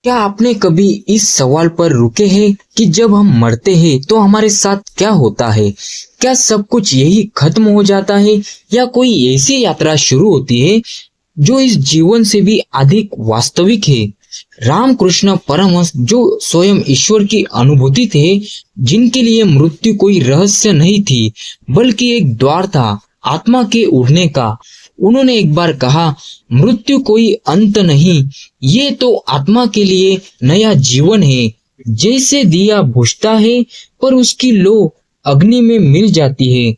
क्या आपने कभी इस सवाल पर रुके हैं कि जब हम मरते हैं तो हमारे साथ क्या होता है? क्या सब कुछ यही खत्म हो जाता है या कोई ऐसी यात्रा शुरू होती है जो इस जीवन से भी अधिक वास्तविक है? रामकृष्ण परमहंस जो स्वयं ईश्वर की अनुभूति थे, जिनके लिए मृत्यु कोई रहस्य नहीं थी बल्कि एक द्वार था आत्मा के उड़ने का, उन्होंने एक बार कहा, मृत्यु कोई अंत नहीं, ये तो आत्मा के लिए नया जीवन है। जैसे दिया बुझता है पर उसकी लो अग्नि में मिल जाती है।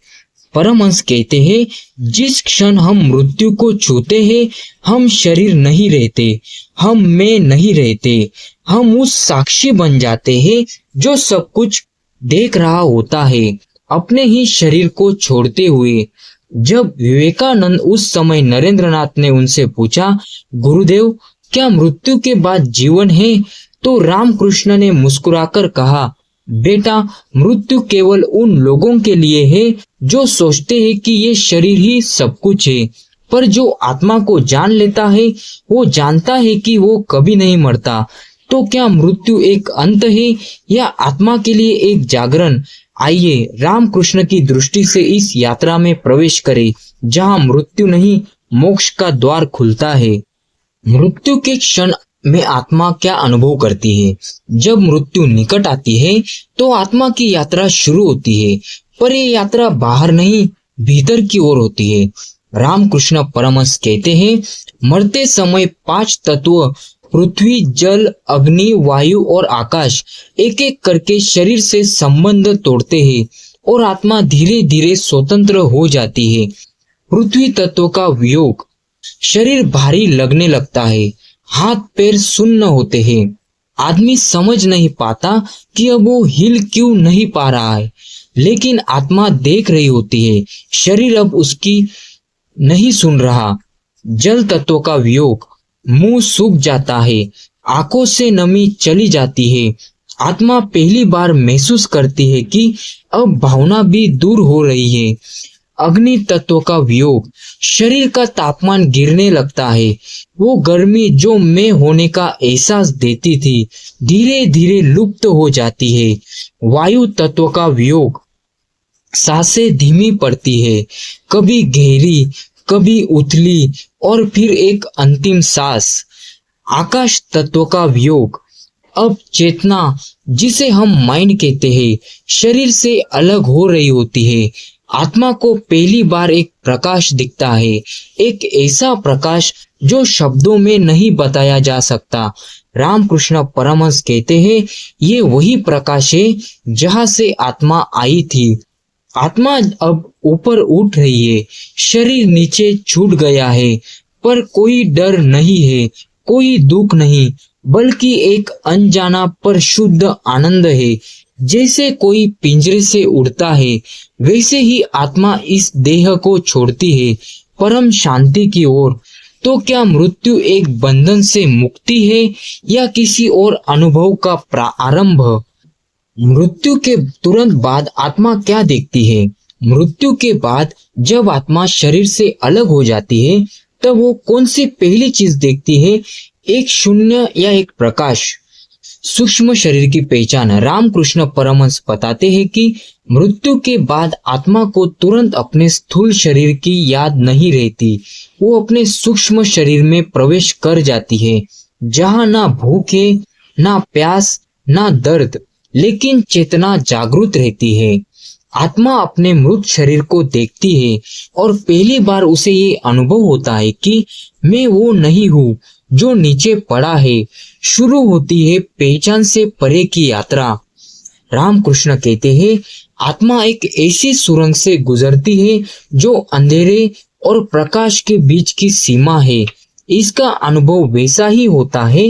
परमहंस कहते हैं, जिस क्षण हम मृत्यु को छूते हैं, हम शरीर नहीं रहते, हम मैं नहीं रहते, हम उस साक्षी बन जाते हैं जो सब कुछ देख रहा होता है, अपने ही शरीर को छोड़ते हुए। जब विवेकानंद उस समय नरेंद्रनाथ ने उनसे पूछा, गुरुदेव क्या मृत्यु के बाद जीवन है? तो रामकृष्ण ने मुस्कुराकर कहा, बेटा, मृत्यु केवल उन लोगों के लिए है जो सोचते हैं कि ये शरीर ही सब कुछ है, पर जो आत्मा को जान लेता है वो जानता है कि वो कभी नहीं मरता। तो क्या मृत्यु एक अंत है या आत्मा के लिए एक जागरण? आइए रामकृष्ण की दृष्टि से इस यात्रा में प्रवेश करें, जहां मृत्यु नहीं, मोक्ष का द्वार खुलता है। मृत्यु के क्षण में आत्मा क्या अनुभव करती है? जब मृत्यु निकट आती है तो आत्मा की यात्रा शुरू होती है, पर ये यात्रा बाहर नहीं, भीतर की ओर होती है। रामकृष्ण परमहंस कहते हैं, मरते समय 5 तत्व पृथ्वी, जल, अग्नि, वायु और आकाश एक एक करके शरीर से संबंध तोड़ते हैं और आत्मा धीरे धीरे स्वतंत्र हो जाती है। पृथ्वी तत्व का वियोग, शरीर भारी लगने लगता है, हाथ पैर सुन्न होते हैं, आदमी समझ नहीं पाता कि अब वो हिल क्यों नहीं पा रहा है, लेकिन आत्मा देख रही होती है, शरीर अब उसकी नहीं सुन रहा। जल तत्व का वियोग, मुंह सूख जाता है, आंखों से नमी चली जाती है, आत्मा पहली बार महसूस करती है कि अब भावना भी दूर हो रही है। अग्नि तत्व का वियोग, शरीर का तापमान गिरने लगता है, वो गर्मी जो मैं होने का एहसास देती थी धीरे धीरे लुप्त हो जाती है। वायु तत्व का वियोग, सांसें धीमी पड़ती है, कभी गहरी, कभी उथली और फिर एक अंतिम सांस। आकाश तत्व का वियोग, अब चेतना, जिसे हम माइंड कहते हैं, शरीर से अलग हो रही होती है। आत्मा को पहली बार एक प्रकाश दिखता है, एक ऐसा प्रकाश जो शब्दों में नहीं बताया जा सकता। रामकृष्ण परमहंस कहते हैं, ये वही प्रकाश है जहां से आत्मा आई थी। आत्मा अब ऊपर उठ रही है, शरीर नीचे छूट गया है, पर कोई डर नहीं है, कोई दुख नहीं, बल्कि एक अनजाना पर शुद्ध आनंद है। जैसे कोई पिंजरे से उड़ता है, वैसे ही आत्मा इस देह को छोड़ती है परम शांति की ओर। तो क्या मृत्यु एक बंधन से मुक्ति है या किसी और अनुभव का प्रारंभ? मृत्यु के तुरंत बाद आत्मा क्या देखती है? मृत्यु के बाद जब आत्मा शरीर से अलग हो जाती है, तब वो कौन सी पहली चीज देखती है? एक शून्य या एक प्रकाश? सूक्ष्म शरीर की पहचान। रामकृष्ण परमहंस बताते हैं कि मृत्यु के बाद आत्मा को तुरंत अपने स्थूल शरीर की याद नहीं रहती, वो अपने सूक्ष्म शरीर में प्रवेश कर जाती है, जहां ना भूख है, ना प्यास, ना दर्द, लेकिन चेतना जागृत रहती है। आत्मा अपने मृत शरीर को देखती है और पहली बार उसे ये अनुभव होता है कि मैं वो नहीं हूँ जो नीचे पड़ा है। शुरू होती है पहचान से परे की यात्रा। रामकृष्ण कहते हैं, आत्मा एक ऐसी सुरंग से गुजरती है जो अंधेरे और प्रकाश के बीच की सीमा है। इसका अनुभव वैसा ही होता है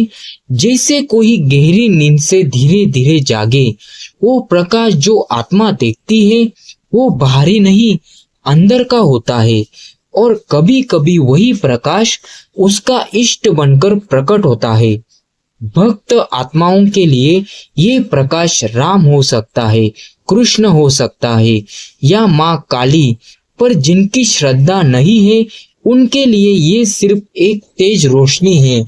जैसे कोई गहरी नींद से धीरे धीरे जागे। वो प्रकाश जो आत्मा देखती है वो बाहरी नहीं, अंदर का होता है, और कभी कभी वही प्रकाश उसका इष्ट बनकर प्रकट होता है। भक्त आत्माओं के लिए ये प्रकाश राम हो सकता है, कृष्ण हो सकता है या माँ काली, पर जिनकी श्रद्धा नहीं है उनके लिए ये सिर्फ एक तेज रोशनी है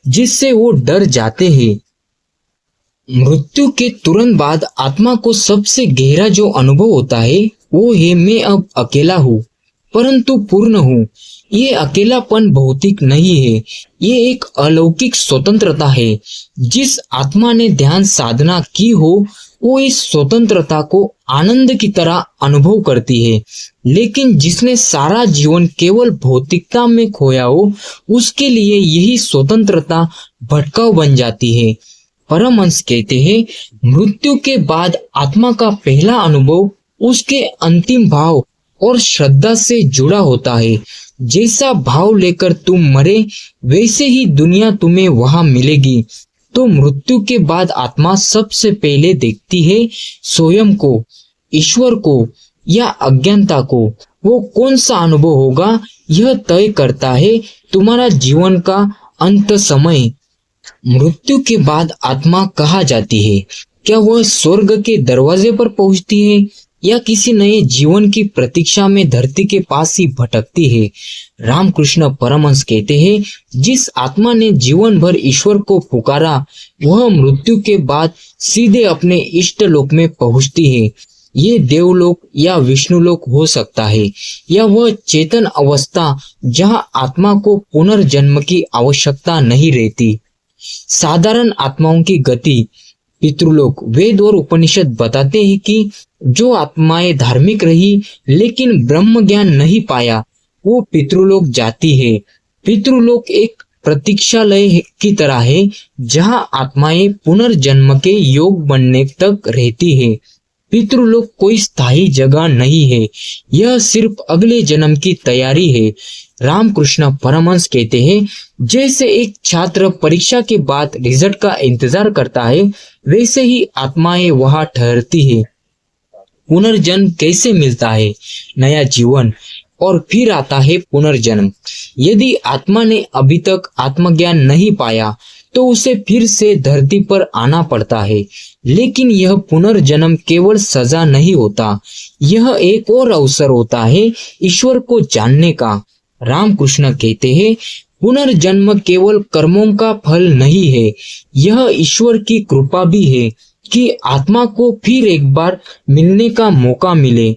जिससे वो डर जाते हैं। मृत्यु के तुरंत बाद आत्मा को सबसे गहरा जो अनुभव होता है वो है मैं अब अकेला हूँ परंतु पूर्ण हूँ। ये अकेलापन भौतिक नहीं है, ये एक अलौकिक स्वतंत्रता है। जिस आत्मा ने ध्यान साधना की हो वो इस स्वतंत्रता को आनंद की तरह अनुभव करती है, लेकिन जिसने सारा जीवन केवल भौतिकता में खोया हो उसके लिए यही स्वतंत्रता भटकाव बन जाती है। परमहंस कहते हैं मृत्यु के बाद आत्मा का पहला अनुभव उसके अंतिम भाव और श्रद्धा से जुड़ा होता है। जैसा भाव लेकर तुम मरे वैसे ही दुनिया तुम्हें वहां मिलेगी। तो मृत्यु के बाद आत्मा सबसे पहले देखती है स्वयं को, ईश्वर को या अज्ञानता को। वो कौन सा अनुभव होगा यह तय करता है तुम्हारा जीवन का अंत समय। मृत्यु के बाद आत्मा कहाँ जाती है? क्या वह स्वर्ग के दरवाजे पर पहुंचती है या किसी नए जीवन की प्रतीक्षा में धरती के पास ही भटकती है? रामकृष्ण परमहंस कहते हैं जिस आत्मा ने जीवन भर ईश्वर को पुकारा वह मृत्यु के बाद सीधे अपने इष्ट लोक में पहुंचती है। ये देवलोक या विष्णुलोक हो सकता है या वह चेतन अवस्था जहां आत्मा को पुनर्जन्म की आवश्यकता नहीं रहती। साधारण आत्माओं की गति पितृलोक। वेद और उपनिषद बताते हैं कि जो आत्माएं धार्मिक रही लेकिन ब्रह्म ज्ञान नहीं पाया वो पितृलोक जाती है। पितृलोक एक प्रतीक्षालय की तरह है जहां आत्माएं पुनर्जन्म के योग बनने तक रहती है। पितृलोक कोई स्थायी जगह नहीं है, यह सिर्फ अगले जन्म की तैयारी है। रामकृष्ण परमहंस कहते हैं जैसे एक छात्र परीक्षा के बाद रिजल्ट का इंतजार करता है वैसे ही आत्माएं वहां ठहरती है। पुनर्जन्म कैसे मिलता है? नया जीवन और फिर आता है पुनर्जन्म। यदि आत्मा ने अभी तक आत्मज्ञान नहीं पाया तो उसे फिर से धरती पर आना पड़ता है, लेकिन यह पुनर्जन्म केवल सजा नहीं होता, यह एक और अवसर होता है ईश्वर को जानने का। रामकृष्ण कहते हैं पुनर्जन्म केवल कर्मों का फल नहीं है, यह ईश्वर की कृपा भी है कि आत्मा को फिर एक बार मिलने का मौका मिले।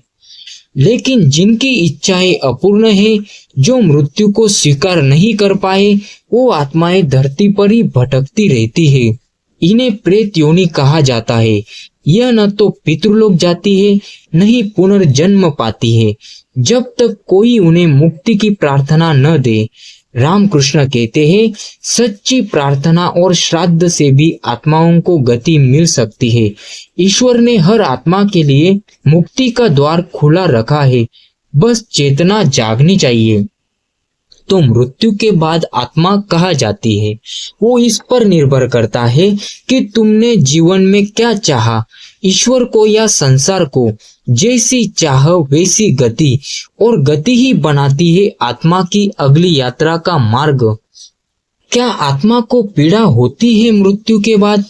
लेकिन जिनकी इच्छाएं अपूर्ण है, जो मृत्यु को स्वीकार नहीं कर पाए, वो आत्माएं धरती पर ही भटकती रहती है। इन्हें प्रेत योनि कहा जाता है। यह न तो पितृलोक जाती है न ही पुनर्जन्म पाती है जब तक कोई उन्हें मुक्ति की प्रार्थना न दे। रामकृष्ण कहते हैं सच्ची प्रार्थना और श्राद्ध से भी आत्माओं को गति मिल सकती है। ईश्वर ने हर आत्मा के लिए मुक्ति का द्वार खुला रखा है, बस चेतना जागनी चाहिए। तो मृत्यु के बाद आत्मा कहाँ जाती है? वो इस पर निर्भर करता है कि तुमने जीवन में क्या चाहा, ईश्वर को या संसार को। जैसी चाह वैसी गति, और गति ही बनाती है आत्मा की अगली यात्रा का मार्ग। क्या आत्मा को पीड़ा होती है मृत्यु के बाद?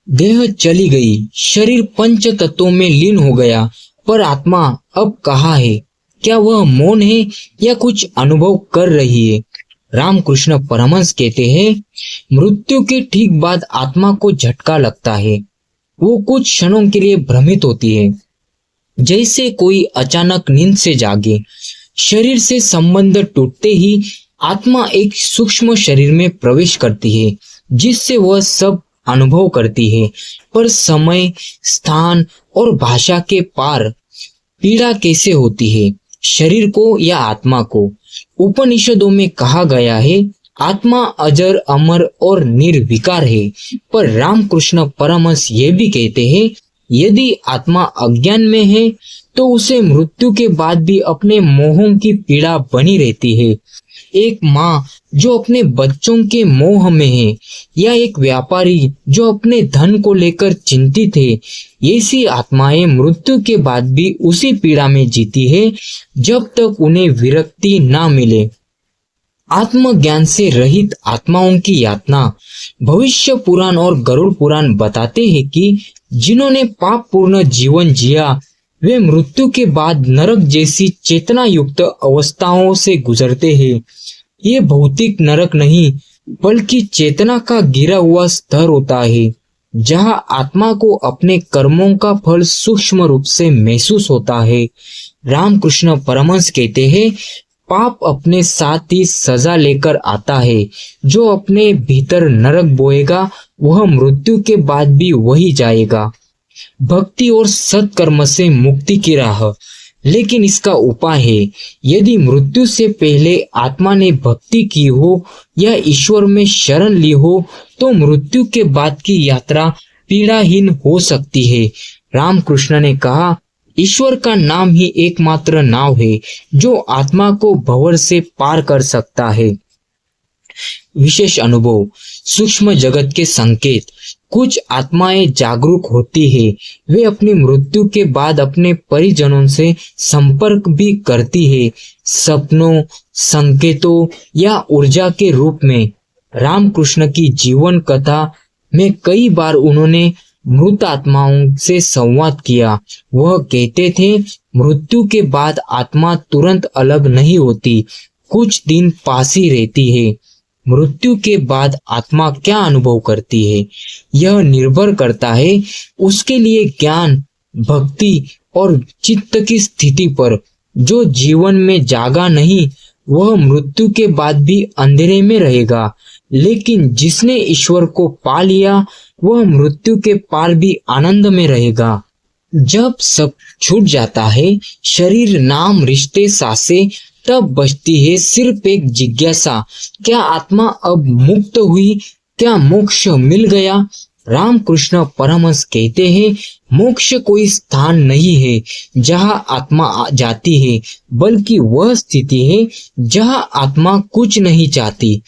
देह चली गई, शरीर पंच तत्वों में लीन हो गया, पर आत्मा अब कहाँ है? क्या वह मौन है या कुछ अनुभव कर रही है? रामकृष्ण परमहंस कहते हैं मृत्यु के ठीक बाद आत्मा को झटका लगता है। वो कुछ क्षणों के लिए भ्रमित होती है, जैसे कोई अचानक नींद से जागे। शरीर से संबंध टूटते ही आत्मा एक सूक्ष्म शरीर में प्रवेश करती है जिससे वह सब अनुभव करती है, पर समय, स्थान और भाषा के पार। पीड़ा कैसे होती है, शरीर को या आत्मा को? उपनिषदों में कहा गया है आत्मा अजर, अमर और निर्विकार है, पर रामकृष्ण परमहंस ये भी कहते हैं यदि आत्मा अज्ञान में है तो उसे मृत्यु के बाद भी अपने मोहों की पीड़ा बनी रहती है। एक माँ जो अपने बच्चों के मोह में है, या एक व्यापारी जो अपने धन को लेकर चिंतित है, ऐसी आत्माएं मृत्यु के बाद भी उसी पीड़ा में जीती है जब तक उन्हें विरक्ति ना मिले। आत्मज्ञान से रहित आत्माओं की यातना भविष्य पुराण और गरुड़ पुराण बताते हैं कि जिन्होंने पाप पूर्ण जीवन जिया वे मृत्यु के बाद नरक जैसी चेतना युक्त अवस्थाओं से गुजरते हैं। ये भौतिक नरक नहीं बल्कि चेतना का गिरा हुआ स्तर होता है, जहां आत्मा को अपने कर्मों का फल सूक्ष्म रूप से महसूस होता है। रामकृष्ण परमहंस कहते हैं, पाप अपने साथ ही सजा लेकर आता है। जो अपने भीतर नरक बोएगा वह मृत्यु के बाद भी वही जाएगा। भक्ति और सत्कर्म से मुक्ति की राह, लेकिन इसका उपाय है। यदि मृत्यु से पहले आत्मा ने भक्ति की हो या ईश्वर में शरण ली हो तो मृत्यु के बाद की यात्रा पीड़ाहीन हो सकती है। रामकृष्ण ने कहा, ईश्वर का नाम ही एकमात्र नाव है जो आत्मा को भंवर से पार कर सकता है। विशेष अनुभव, सूक्ष्म जगत के संकेत। कुछ आत्माएं जागरूक होती है। वे अपनी मृत्यु के बाद अपने परिजनों से संपर्क भी करती है, सपनों, संकेतों या ऊर्जा के रूप में। रामकृष्ण की जीवन कथा में कई बार उन्होंने मृत आत्माओं से संवाद किया। वह कहते थे, मृत्यु के बाद आत्मा तुरंत अलग नहीं होती, कुछ दिन पास ही रहती है। मृत्यु के बाद आत्मा क्या अनुभव करती है, यह निर्भर करता है उसके लिए ज्ञान, भक्ति और चित्त की स्थिति पर। जो जीवन में जागा नहीं वह मृत्यु के बाद भी अंधेरे में रहेगा, लेकिन जिसने ईश्वर को पा लिया वह मृत्यु के पार भी आनंद में रहेगा। जब सब छूट जाता है, शरीर, नाम, रिश्ते, सांसें, तब बचती है सिर्फ एक जिज्ञासा, क्या आत्मा अब मुक्त हुई, क्या मोक्ष मिल गया? रामकृष्ण परमहंस कहते हैं, मोक्ष कोई स्थान नहीं है जहां आत्मा जाती है, बल्कि वह स्थिति है जहां आत्मा कुछ नहीं चाहती,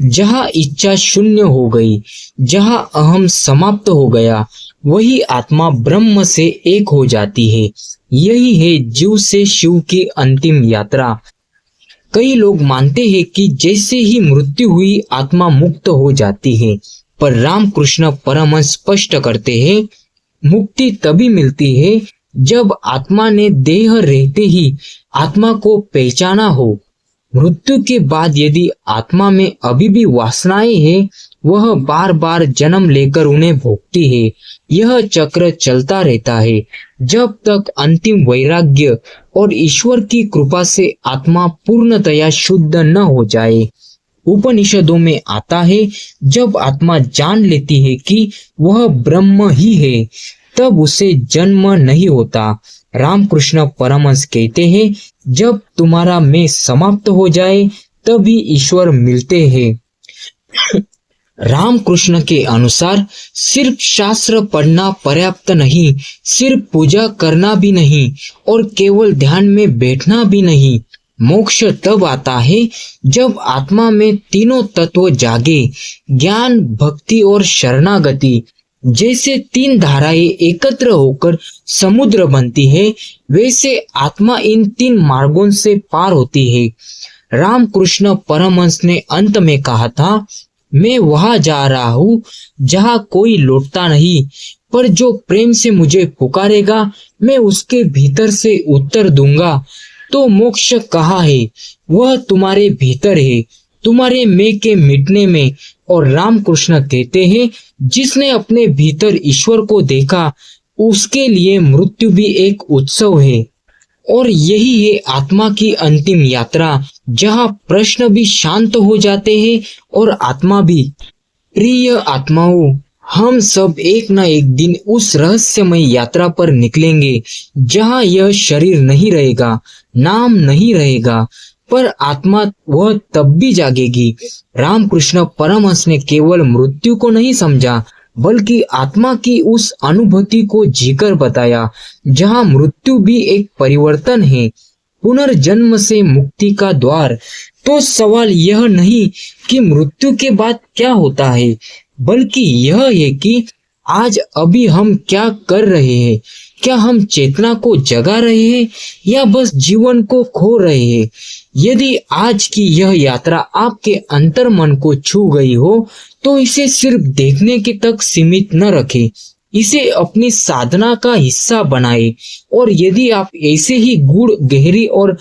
जहां इच्छा शून्य हो गई, जहां अहम समाप्त हो गया। वही आत्मा ब्रह्म से एक हो जाती है। यही है जीव से शिव की अंतिम यात्रा। कई लोग मानते हैं कि जैसे ही मृत्यु हुई आत्मा मुक्त हो जाती है, पर रामकृष्ण परमहंस स्पष्ट करते हैं, मुक्ति तभी मिलती है जब आत्मा ने देह रहते ही आत्मा को पहचाना हो। मृत्यु के बाद यदि आत्मा में अभी भी वासनाएं हैं, वह बार बार जन्म लेकर उन्हें भोगती है। यह चक्र चलता रहता है जब तक अंतिम वैराग्य और ईश्वर की कृपा से आत्मा पूर्णतया शुद्ध न हो जाए। उपनिषदों में आता है, जब आत्मा जान लेती है कि वह ब्रह्म ही है, तब उसे जन्म नहीं होता। रामकृष्ण परमहंस कहते हैं, जब तुम्हारा मैं समाप्त हो जाए तभी ईश्वर मिलते हैं। रामकृष्ण के अनुसार सिर्फ शास्त्र पढ़ना पर्याप्त नहीं, सिर्फ पूजा करना भी नहीं और केवल ध्यान में बैठना भी नहीं। मोक्ष तब आता है जब आत्मा में तीनों तत्व जागे, ज्ञान, भक्ति और शरणागति। जैसे तीन धाराएं एकत्र होकर समुद्र बनती है, वैसे आत्मा इन तीन मार्गों से पार होती है। रामकृष्ण परमहंस ने अंत में कहा था, मैं वहां जा रहा हूँ जहाँ कोई लौटता नहीं, पर जो प्रेम से मुझे पुकारेगा मैं उसके भीतर से उत्तर दूंगा। तो मोक्ष कहाँ है? वह तुम्हारे भीतर है, तुम्हारे मैं के मिटने में। और रामकृष्ण कहते हैं, जिसने अपने भीतर ईश्वर को देखा उसके लिए मृत्यु भी एक उत्सव है। और यही है आत्मा की अंतिम यात्रा, जहाँ प्रश्न भी शांत हो जाते हैं और आत्मा भी। प्रिय आत्माओं, हम सब एक न एक दिन उस रहस्यमय यात्रा पर निकलेंगे जहाँ यह शरीर नहीं रहेगा, नाम नहीं रहेगा, पर आत्मा वह तब भी जागेगी। रामकृष्ण परमहंस ने केवल मृत्यु को नहीं समझा, बल्कि आत्मा की उस अनुभूति को जीकर बताया जहाँ मृत्यु भी एक परिवर्तन है, पुनर्जन्म से मुक्ति का द्वार। तो सवाल यह नहीं कि मृत्यु के बाद क्या होता है, बल्कि यह है कि आज अभी हम क्या कर रहे हैं। क्या हम चेतना को जगा रहे हैं या बस जीवन को खो रहे हैं? यदि आज की यह यात्रा आपके अंतर मन को छू गई हो तो इसे सिर्फ देखने के तक सीमित न रखें, इसे अपनी साधना का हिस्सा बनाए। और यदि आप ऐसे ही गूढ़, गहरी और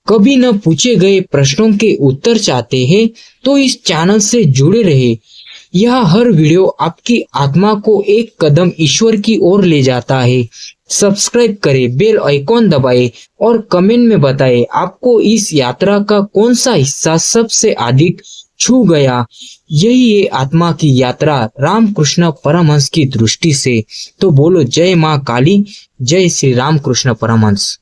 कभी न पूछे गए प्रश्नों के उत्तर चाहते हैं तो इस चैनल से जुड़े रहे। यह हर वीडियो आपकी आत्मा को एक कदम ईश्वर की ओर ले जाता है। सब्सक्राइब करें, बेल आइकॉन दबाएं और कमेंट में बताएं आपको इस यात्रा का कौन सा हिस्सा सबसे अधिक छू गया। यही है आत्मा की यात्रा रामकृष्ण परमहंस की दृष्टि से। तो बोलो जय माँ काली, जय श्री रामकृष्ण परमहंस।